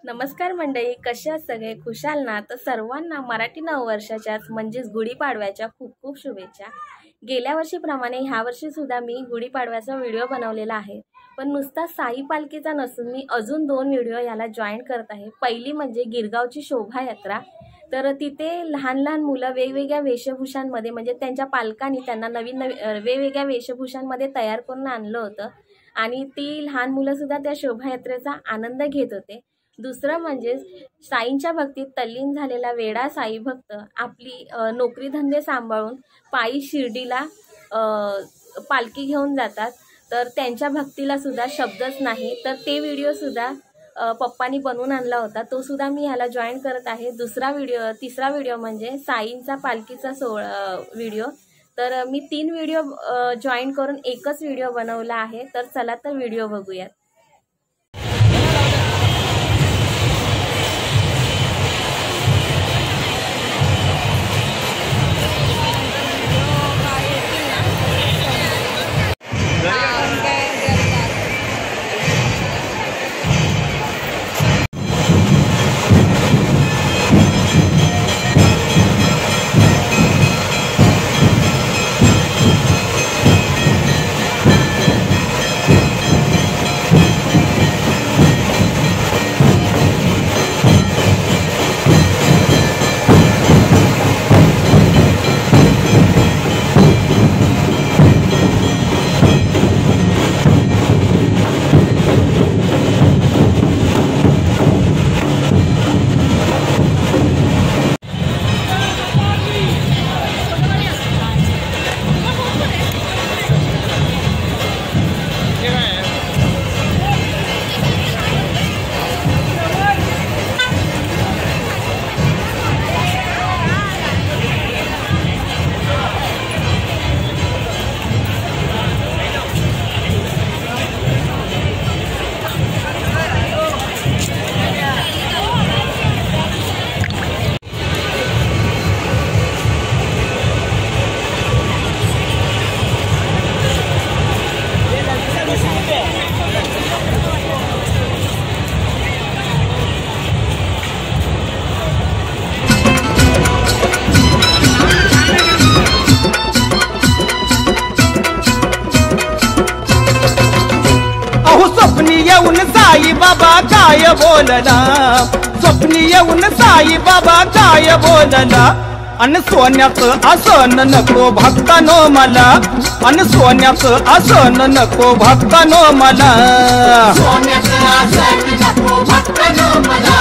नमस्कार मंडळी, कशा आहात सगळे? खुशाल ना? तर सर्वांना मराठी नववर्षाच्याच म्हणजेच गुढीपाडव्याच्या खूप खूप शुभेच्छा. गेल्या वर्षीप्रमाणे ह्या वर्षी सुद्धा मी गुढीपाडव्याचा व्हिडिओ बनवलेला आहे, पण नुसता साई पालखीचा नसून मी अजून 2 व्हिडिओ याला जॉईन करत आहे. पहिली म्हणजे गिरगावची शोभायात्रा. तर तिथे लहान लहान मुलं वेगवेगळ्या वेशभूषांमध्ये म्हणजे त्यांच्या पालकांनी त्यांना नवीन वेगवेगळ्या वेशभूषांमध्ये तयार करून आणलं होतं आणि ती लहान मुलंसुद्धा त्या शोभायात्रेचा आनंद घेत होते. दुसरं म्हणजे साईंच्या भक्तीत तल्लीन झालेला वेडा साई भक्त आपली नोकरीधंदे सांभाळून पायी शिर्डीला पालखी घेऊन जातात. तर त्यांच्या भक्तीला सुद्धा शब्दच नाही. तर ते व्हिडिओसुद्धा पप्पांनी बनवून आणला होता, तो सुद्धा मी ह्याला जॉईन करत आहे. तिसरा व्हिडिओ म्हणजे साईंचा पालखीचा व्हिडिओ. तर मी 3 व्हिडिओ जॉईन करून एकच व्हिडिओ बनवला आहे. तर चला तर व्हिडिओ बघूयात. स्वप्नी येऊन साई बाबा काय बोलला, स्वप्नी येऊन साई बाबा काय बोलला. अन सोन्याचं आसन नको भक्तानो मला, अन सोन्याचं आसन नको भक्तानो मला. सोन्याचं आसन नको भक्तानो मला,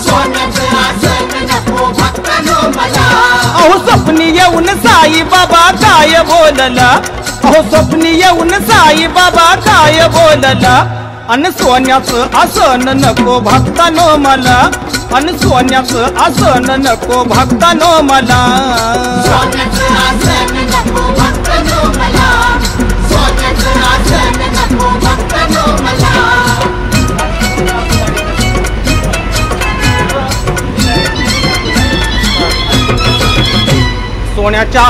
सोन्याचं आसन नको भक्तानो मला. अहो स्वप्नी येऊन साई बाबा काय बोलला, अहो स्वप्नी येऊन साई बाबा काय बोलला. अन सोन्याचं आसन नको भक्तानो मला, अन सोन्याचं आसन नको भक्तानो मला. सोन्याचं आसन नको भक्तानो मला, सोन्याचं आसन नको भक्तानो मला. सोन्याच्या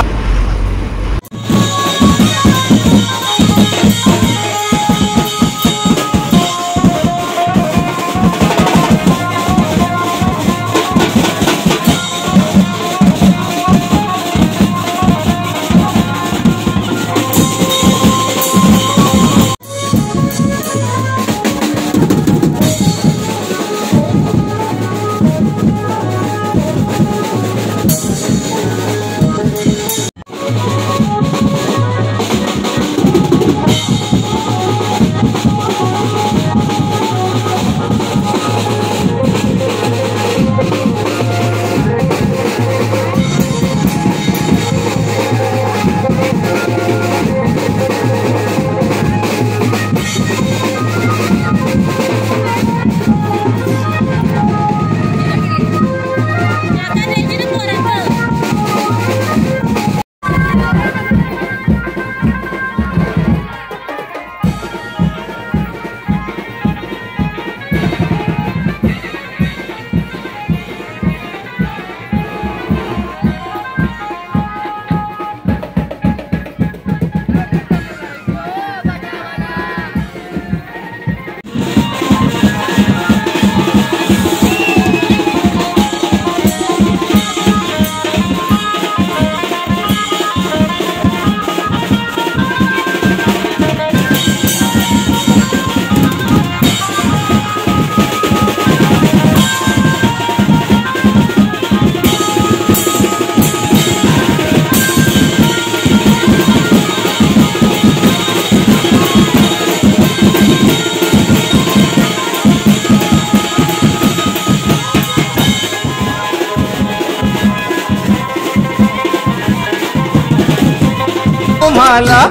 तुम्हाला,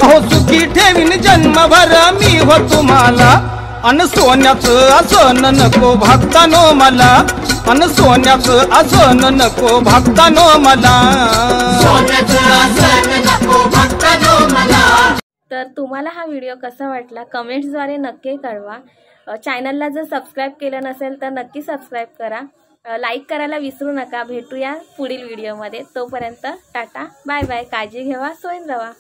अहो सुखी ठेवीन जन्मभर मी हो तुम्हाला. अन सोन्याचं आसन नको भक्तानो मला, अन सोन्याचं आसन नको भक्तानो मला. सोन्याचं आसन नको भक्तानो मला. तर तुम्हाला हा व्हिडिओ कसा वाटला कमेंट्सद्वारे नक्की कळवा. चॅनलला जर सबस्क्राईब केलं नसेल तर नक्की सबस्क्राईब करा. लाईक करायला विसरू नका. भेटूया पुढील व्हिडिओमध्ये. तोपर्यंत टाटा बाय बाय. काळजी घेवा, स्वयं रहा.